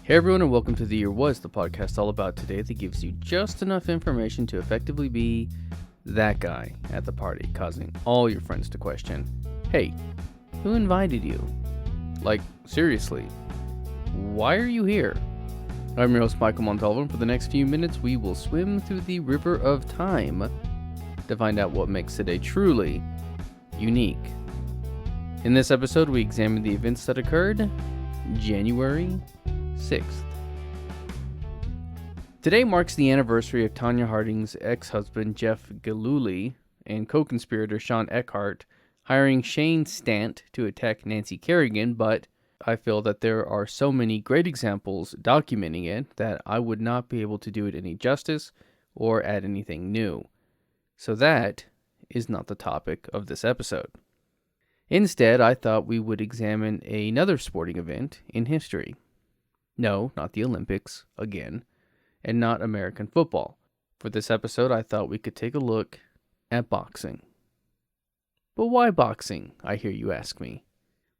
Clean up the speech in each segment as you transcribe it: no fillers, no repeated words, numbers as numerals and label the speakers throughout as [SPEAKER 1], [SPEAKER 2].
[SPEAKER 1] Hey everyone, and welcome to The Year Was, the podcast all about today that gives you just enough information to effectively be that guy at the party, causing all your friends to question, hey, who invited you? Like, seriously, why are you here? I'm your host, Michael Montalvo, and for the next few minutes we will swim through the river of time to find out what makes today truly unique. In this episode, we examine the events that occurred January 6th. Today marks the anniversary of Tonya Harding's ex-husband Jeff Gillooly and co-conspirator Sean Eckhart hiring Shane Stant to attack Nancy Kerrigan, but I feel that there are so many great examples documenting it that I would not be able to do it any justice or add anything new. So that is not the topic of this episode. Instead, I thought we would examine another sporting event in history. No, not the Olympics, again, and not American football. For this episode, I thought we could take a look at boxing. But why boxing, I hear you ask me?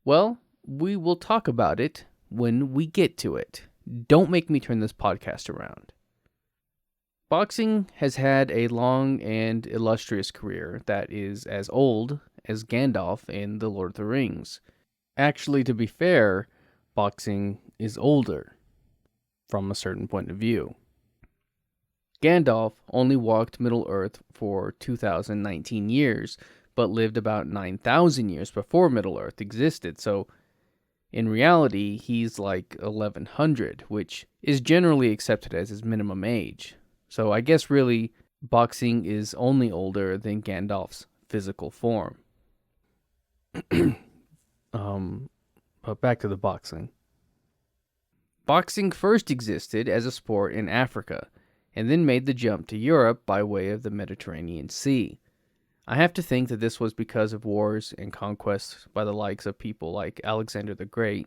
[SPEAKER 1] Well, we will talk about it when we get to it. Don't make me turn this podcast around. Boxing has had a long and illustrious career that is as old as Gandalf in The Lord of the Rings. Actually, to be fair, boxing is older from a certain point of view. Gandalf only walked Middle-earth for 2,019 years, but lived about 9,000 years before Middle-earth existed, so in reality, he's like 1,100, which is generally accepted as his minimum age. So I guess really, boxing is only older than Gandalf's physical form. But back to the boxing. Boxing first existed as a sport in Africa, and then made the jump to Europe by way of the Mediterranean Sea. I have to think that this was because of wars and conquests by the likes of people like Alexander the Great,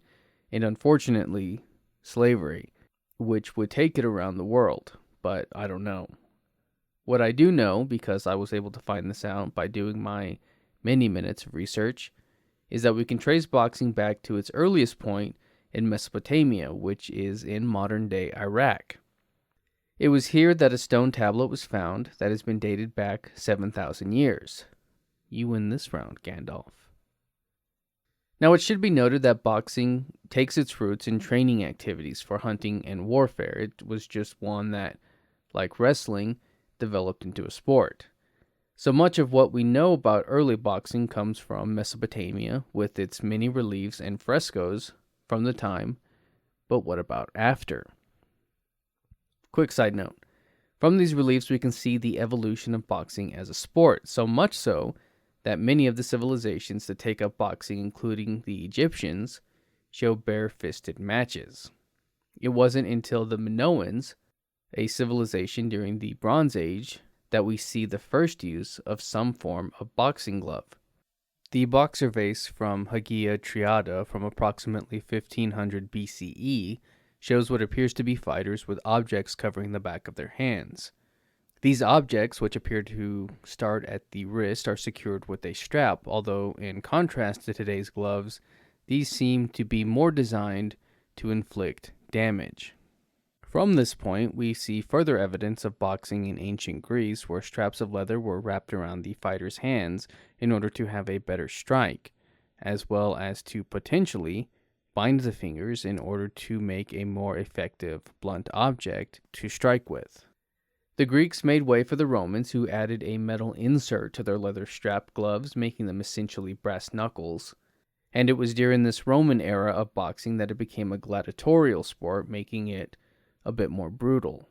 [SPEAKER 1] and unfortunately, slavery, which would take it around the world, but I don't know. What I do know, because I was able to find this out by doing my many minutes of research, is that we can trace boxing back to its earliest point in Mesopotamia, which is in modern-day Iraq. It was here that a stone tablet was found that has been dated back 7,000 years. You win this round, Gandalf. Now, it should be noted that boxing takes its roots in training activities for hunting and warfare. It was just one that, like wrestling, developed into a sport. So much of what we know about early boxing comes from Mesopotamia, with its many reliefs and frescoes from the time, but what about after? Quick side note. From these reliefs we can see the evolution of boxing as a sport, so much so that many of the civilizations that take up boxing, including the Egyptians, show bare-fisted matches. It wasn't until the Minoans, a civilization during the Bronze Age, that we see the first use of some form of boxing glove. The boxer vase from Hagia Triada from approximately 1500 BCE shows what appears to be fighters with objects covering the back of their hands. These objects, which appear to start at the wrist, are secured with a strap, although in contrast to today's gloves, these seem to be more designed to inflict damage. From this point, we see further evidence of boxing in ancient Greece, where straps of leather were wrapped around the fighter's hands in order to have a better strike, as well as to potentially bind the fingers in order to make a more effective blunt object to strike with. The Greeks made way for the Romans, who added a metal insert to their leather strap gloves, making them essentially brass knuckles. And it was during this Roman era of boxing that it became a gladiatorial sport, making it a bit more brutal.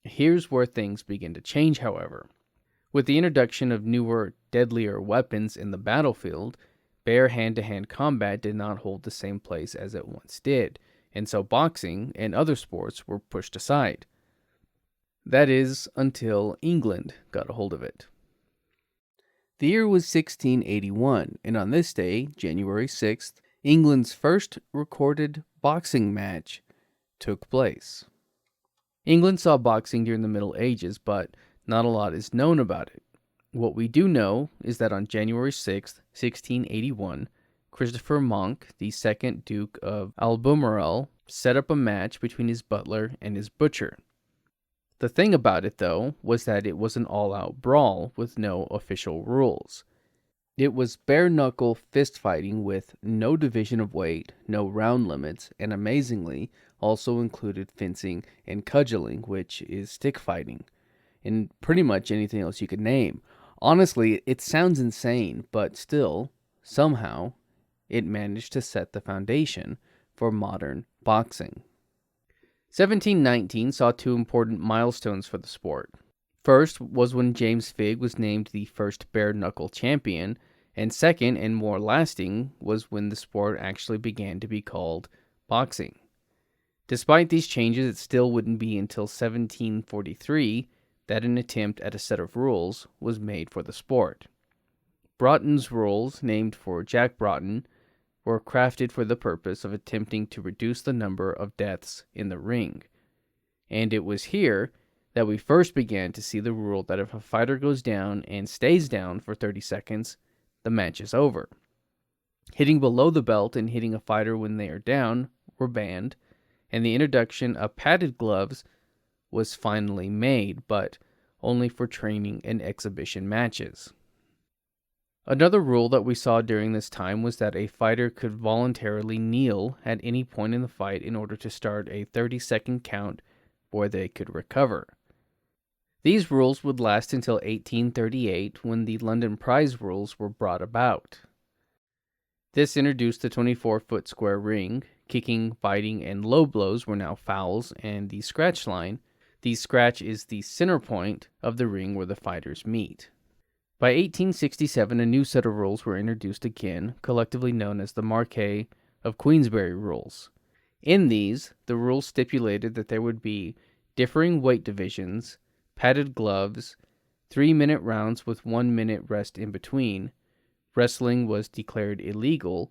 [SPEAKER 1] Here's where things begin to change, however. With the introduction of newer, deadlier weapons in the battlefield, bare hand-to-hand combat did not hold the same place as it once did, and so boxing and other sports were pushed aside. That is, until England got a hold of it. The year was 1681, and on this day, January 6th, England's first recorded boxing match took place. England saw boxing during the Middle Ages, but not a lot is known about it. What we do know is that on January 6th, 1681, Christopher Monk, the second Duke of Albemarle, set up a match between his butler and his butcher. The thing about it, though, was that it was an all-out brawl with no official rules. It was bare-knuckle fist-fighting with no division of weight, no round limits, and amazingly, also included fencing and cudgeling, which is stick fighting, and pretty much anything else you could name. Honestly, it sounds insane, but still, somehow, it managed to set the foundation for modern boxing. 1719 saw two important milestones for the sport. First was when James Figg was named the first bare-knuckle champion, and second, and more lasting, was when the sport actually began to be called boxing. Despite these changes, it still wouldn't be until 1743 that an attempt at a set of rules was made for the sport. Broughton's rules, named for Jack Broughton, were crafted for the purpose of attempting to reduce the number of deaths in the ring. And it was here that we first began to see the rule that if a fighter goes down and stays down for 30 seconds, the match is over. Hitting below the belt and hitting a fighter when they are down were banned, and the introduction of padded gloves was finally made, but only for training and exhibition matches. Another rule that we saw during this time was that a fighter could voluntarily kneel at any point in the fight in order to start a 30-second count where they could recover. These rules would last until 1838 when the London prize rules were brought about. This introduced the 24-foot square ring. Kicking, biting, and low blows were now fouls, and the scratch line. The scratch is the center point of the ring where the fighters meet. By 1867, a new set of rules were introduced again, collectively known as the Marquis of Queensberry rules. In these, the rules stipulated that there would be differing weight divisions, padded gloves, 3-minute rounds with 1-minute rest in between, wrestling was declared illegal,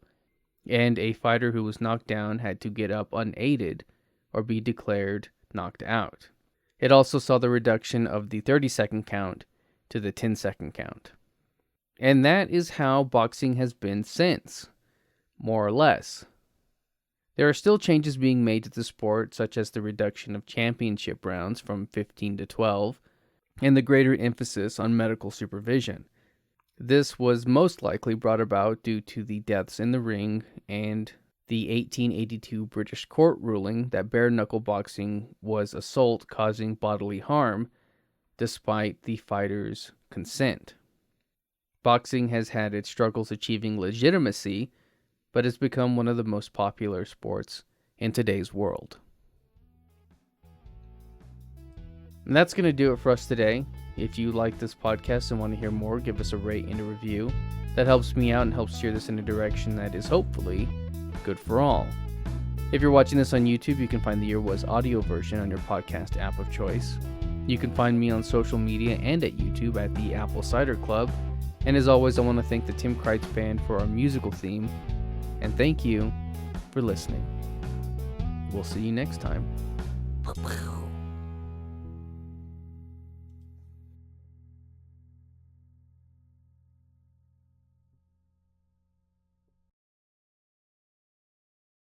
[SPEAKER 1] and a fighter who was knocked down had to get up unaided or be declared knocked out. It also saw the reduction of the 30-second count to the 10-second count. And that is how boxing has been since, more or less. There are still changes being made to the sport, such as the reduction of championship rounds from 15 to 12, and the greater emphasis on medical supervision. This was most likely brought about due to the deaths in the ring and the 1882 British court ruling that bare-knuckle boxing was assault causing bodily harm, despite the fighter's consent. Boxing has had its struggles achieving legitimacy, but has become one of the most popular sports in today's world. And that's going to do it for us today. If you like this podcast and want to hear more, give us a rate and a review. That helps me out and helps steer this in a direction that is hopefully good for all. If you're watching this on YouTube, you can find the Year Was audio version on your podcast app of choice. You can find me on social media and at YouTube at the Apple Cider Club. And as always, I want to thank the Tim Kreitz Band for our musical theme. And thank you for listening. We'll see you next time.